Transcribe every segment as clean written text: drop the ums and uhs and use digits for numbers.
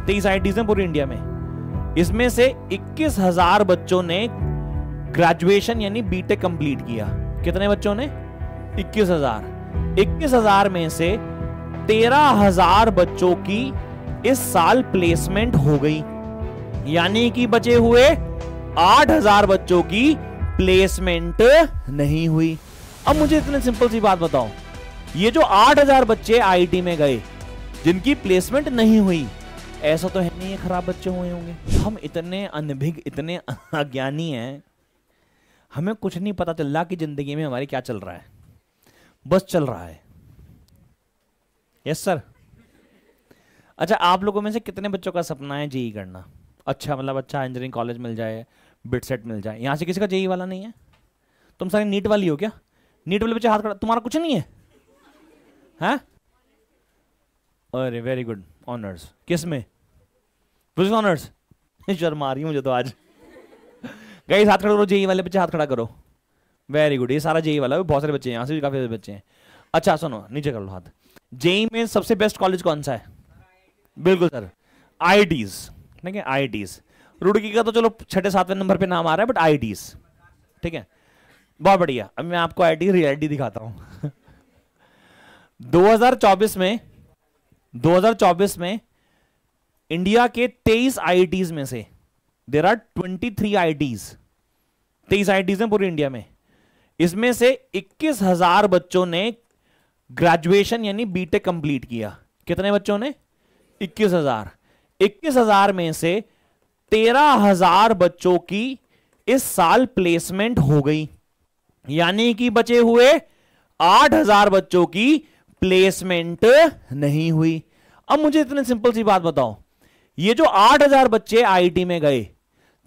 23 IITs हैं पूरी India में। इसमें से 21,000 बच्चों ने ग्रेजुएशन यानी बीटेक कंप्लीट किया। कितने बच्चों ने? 21,000। 21,000 में से 13,000 बच्चों की इस साल प्लेसमेंट हो गई, यानी कि बचे हुए 8,000 बच्चों की प्लेसमेंट नहीं हुई। अब मुझे इतनी सिंपल सी बात बताओ, ये जो 8,000 बच्चे आईटी में गए जिनकी प्लेसमेंट नहीं हुई, ऐसा तो है नहीं ये खराब बच्चे हुए होंगे। हम इतने अनभिज्ञ, इतने अज्ञानी हैं, हमें कुछ नहीं पता चल रहा कि जिंदगी में हमारी क्या चल रहा है, बस चल रहा है। Yes sir. अच्छा, आप लोगों में से कितने बच्चों का सपना है जेई करना? अच्छा, मतलब अच्छा इंजीनियरिंग कॉलेज मिल जाए, बिट सेट मिल जाए। यहां से किसी का जेई वाला नहीं है? तुम सारे नीट वाली हो क्या? नीट वाले बच्चे हाथ खड़ा, तुम्हारा कुछ नहीं है? हैं? अरे वेरी गुड। ऑनर्स किस में? Physics honours? शर्म आ रही मुझे तो आज। गाइस हाथ खड़ा करो, जेई वाले बच्चे हाथ खड़ा करो। वेरी गुड, ये सारा जेई वाला है, बहुत सारे बच्चे हैं, यहाँ से भी काफी सारे बच्चे हैं। अच्छा सुनो, नीचे कर लो हाथ। जेई में सबसे बेस्ट कॉलेज कौन सा है? बिल्कुल सर, आईआईटीज। ठीक है, आईआईटीज। रुड़की का तो चलो 6-7वें नंबर पे नाम आ रहा है, बट आईआईटीज। ठीक है, बहुत बढ़िया। अब मैं आपको आईआईटी रियलिटी दिखाता हूं। 2024 में इंडिया के 23 आईआईटीज में से देयर आर 23 आईआईटीज। 23 आईआईटीज हैं पूरी इंडिया में। इसमें से 21,000 बच्चों ने ग्रेजुएशन यानी बीटेक कंप्लीट किया। कितने बच्चों ने? 21,000। 21,000 में से 13,000 बच्चों की इस साल प्लेसमेंट हो गई, यानी कि बचे हुए 8,000 बच्चों की प्लेसमेंट नहीं हुई। अब मुझे इतनी सिंपल सी बात बताओ, ये जो 8,000 बच्चे आईटी में गए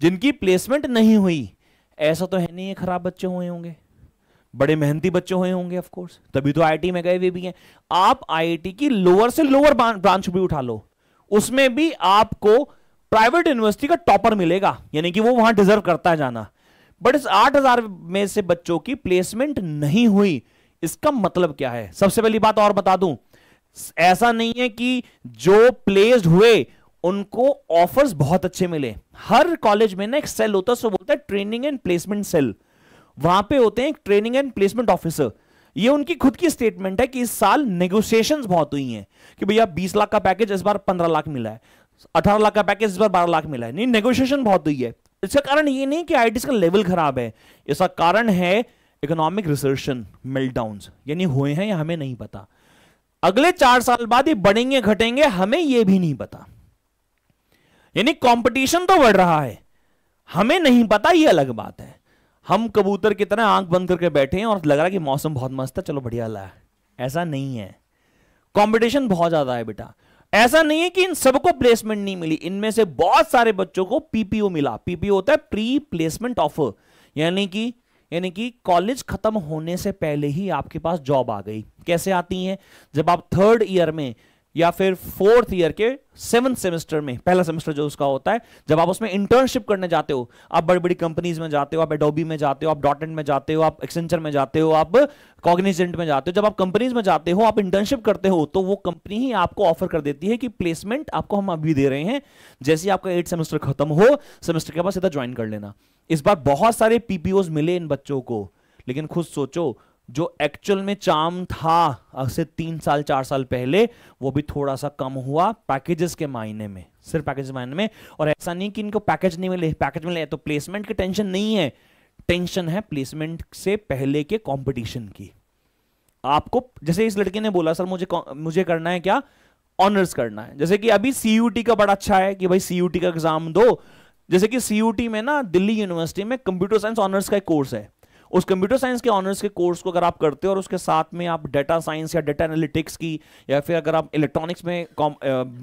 जिनकी प्लेसमेंट नहीं हुई, ऐसा तो है नहीं ये खराब बच्चे हुए होंगे, बड़े मेहनती बच्चे हुए होंगे ऑफ कोर्स, तभी तो आईटी में गए वे भी हैं। आप आईटी की लोअर से लोअर ब्रांच भी उठा लो, उसमें भी आपको प्राइवेट यूनिवर्सिटी का टॉपर मिलेगा, यानी कि वो वहां डिजर्व करता है जाना। बट इस 8,000 में से बच्चों की प्लेसमेंट नहीं हुई, इसका मतलब क्या है? सबसे पहली बात और बता दूं, ऐसा नहीं है कि जो प्लेस्ड हुए उनको ऑफर्स बहुत अच्छे मिले। हर कॉलेज में ना एक सेल होता है, उसको बोलता है ट्रेनिंग एंड प्लेसमेंट सेल। वहां पे होते हैं ट्रेनिंग एंड प्लेसमेंट ऑफिसर। ये उनकी खुद की स्टेटमेंट है कि इस साल नेगोशिएशंस बहुत हुई हैं कि भैया 20 लाख का पैकेज इस बार 15 लाख मिला है, 18 लाख का पैकेज इस बार 12 लाख मिला है। नहीं, नेगोशिएशन बहुत हुई है। इसका कारण ये नहीं कि आईआईटी का लेवल खराब है, इसका कारण है इकोनॉमिक रिसेशन, मेल्टडाउन्स, यानी हुए हैं या हमें नहीं पता। अगले 4 साल बाद ये बढ़ेंगे घटेंगे, हमें ये भी नहीं पता। यानी कंपटीशन तो बढ़ रहा है, हमें नहीं पता, ये अलग बात है। हम कबूतर की तरह आंख बंद करके बैठे हैं और लग रहा है कि मौसम बहुत मस्त है, चलो बढ़िया ला। ऐसा नहीं है, कंपटीशन बहुत ज्यादा है बेटा। ऐसा नहीं है कि इन सबको प्लेसमेंट नहीं मिली, इनमें से बहुत सारे बच्चों को पीपीओ मिला। पीपीओ होता है प्री प्लेसमेंट ऑफर, यानी कि कॉलेज खत्म होने से पहले ही आपके पास जॉब आ गई। कैसे आती है? जब आप 3rd ईयर में या फिर 4th ईयर के 7th सेमेस्टर में, पहला सेमेस्टर जो उसका होता है, जब आप उसमें इंटर्नशिप करने जाते हो, आप बड़ी बड़ी कंपनीज में जाते हो, आप एडोबी में जाते हो, आप डॉट नेट में जाते हो, आप एक्सेंचर में जाते हो, आप कॉग्निजेंट में जाते हो। जब आप कंपनीज में जाते हो, आप इंटर्नशिप करते हो, तो वो कंपनी ही आपको ऑफर कर देती है कि प्लेसमेंट आपको हम अभी दे रहे हैं, जैसे आपका 8 सेमेस्टर खत्म हो, सेमेस्टर के बाद सीधा ज्वाइन कर लेना। इस बार बहुत सारे पीपीओज मिले इन बच्चों को, लेकिन खुद सोचो, जो एक्चुअल में चार्म था आज से 3 साल 4 साल पहले, वो भी थोड़ा सा कम हुआ पैकेजेस के मायने में, सिर्फ पैकेज मायने में। और ऐसा नहीं कि इनको पैकेज नहीं मिले, पैकेज मिले तो प्लेसमेंट की टेंशन नहीं है, टेंशन है प्लेसमेंट से पहले के कंपटीशन की। आपको जैसे इस लड़के ने बोला, सर मुझे करना है क्या? ऑनर्स करना है। जैसे कि अभी सीयूटी का बड़ा अच्छा है कि भाई सीयूटी का एग्जाम दो। जैसे कि सीयूटी में ना दिल्ली यूनिवर्सिटी में कंप्यूटर साइंस ऑनर्स का एक कोर्स है। उस कंप्यूटर साइंस के ऑनर्स के कोर्स को अगर आप करते हो और उसके साथ में आप डेटा साइंस या डेटा एनालिटिक्स की, या फिर अगर आप इलेक्ट्रॉनिक्स में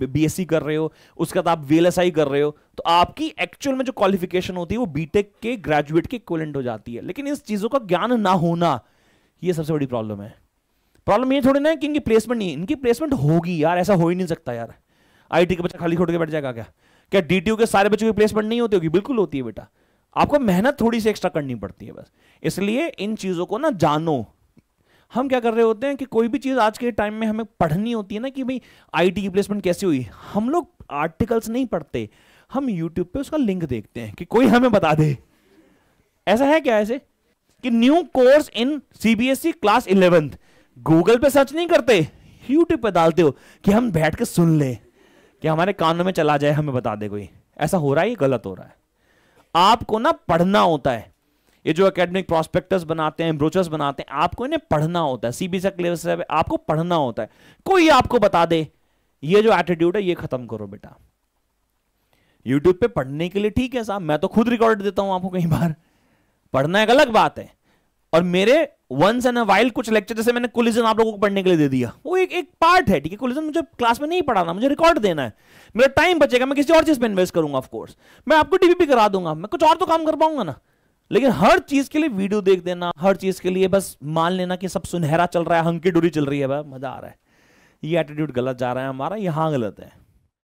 बीएससी कर रहे हो, उसके बाद आप वीएलएसआई कर रहे हो, तो आपकी एक्चुअल में जो क्वालिफिकेशन होती है वो बीटेक के ग्रेजुएट के इक्विवेलेंट हो जाती है। लेकिन इस चीजों का ज्ञान ना होना, ये सबसे बड़ी प्रॉब्लम है। प्रॉब्लम ये थोड़ी ना है कि इनकी प्लेसमेंट नहीं, इनकी प्लेसमेंट होगी यार, ऐसा हो ही नहीं सकता यार। आईटी का बच्चा खाली छोड़ के बैठ जाएगा क्या? क्या डीटीयू के सारे बच्चों की प्लेसमेंट नहीं होती होगी? बिल्कुल होती है बेटा, आपको मेहनत थोड़ी सी एक्स्ट्रा करनी पड़ती है बस। इसलिए इन चीजों को ना जानो। हम क्या कर रहे होते हैं कि कोई भी चीज आज के टाइम में हमें पढ़नी होती है ना कि भाई आईटी की प्लेसमेंट कैसी हुई, हम लोग आर्टिकल्स नहीं पढ़ते, हम यूट्यूब पे उसका लिंक देखते हैं कि कोई हमें बता दे। ऐसा है क्या ऐसे कि new course in CBSE class 11th, Google पे सर्च नहीं करते, यूट्यूब पे डालते हो कि हम बैठ के सुन ले, कि हमारे कानों में चला जाए, हमें बता दे कोई। ऐसा हो रहा है, ये गलत हो रहा है। आपको ना पढ़ना होता है। ये जो एकेडमिक प्रोस्पेक्टस बनाते हैं, ब्रोचर्स बनाते हैं, आपको इन्हें पढ़ना होता है। सीबीएसई क्लेवर से आपको पढ़ना होता है, कोई आपको बता दे। ये जो एटीट्यूड है ये खत्म करो बेटा। यूट्यूब पे पढ़ने के लिए ठीक है साहब, मैं तो खुद रिकॉर्ड देता हूं आपको कई बार, पढ़ना एक अलग बात है। और मेरे वंस एंड अ वाइल कुछ लेक्चर, जैसे मैंने कोलिजन आप लोगों को पढ़ने के लिए दे दिया, वो एक पार्ट है, ठीक है। कोलिजन मुझे क्लास में नहीं पढ़ाना, मुझे रिकॉर्ड देना है, मेरा टाइम बचेगा, मैं किसी और चीज पे इन्वेस्ट करूंगा। ऑफ कोर्स मैं आपको डीपीपी करा दूंगा, मैं कुछ और तो काम कर पाऊंगा ना। लेकिन हर चीज के लिए वीडियो देख देना, हर चीज के लिए बस मान लेना कि सब सुनहरा चल रहा है, हंकी डोरी चल रही है, मजा आ रहा है, ये एटीट्यूड गलत जा रहा है हमारा, यहां गलत है।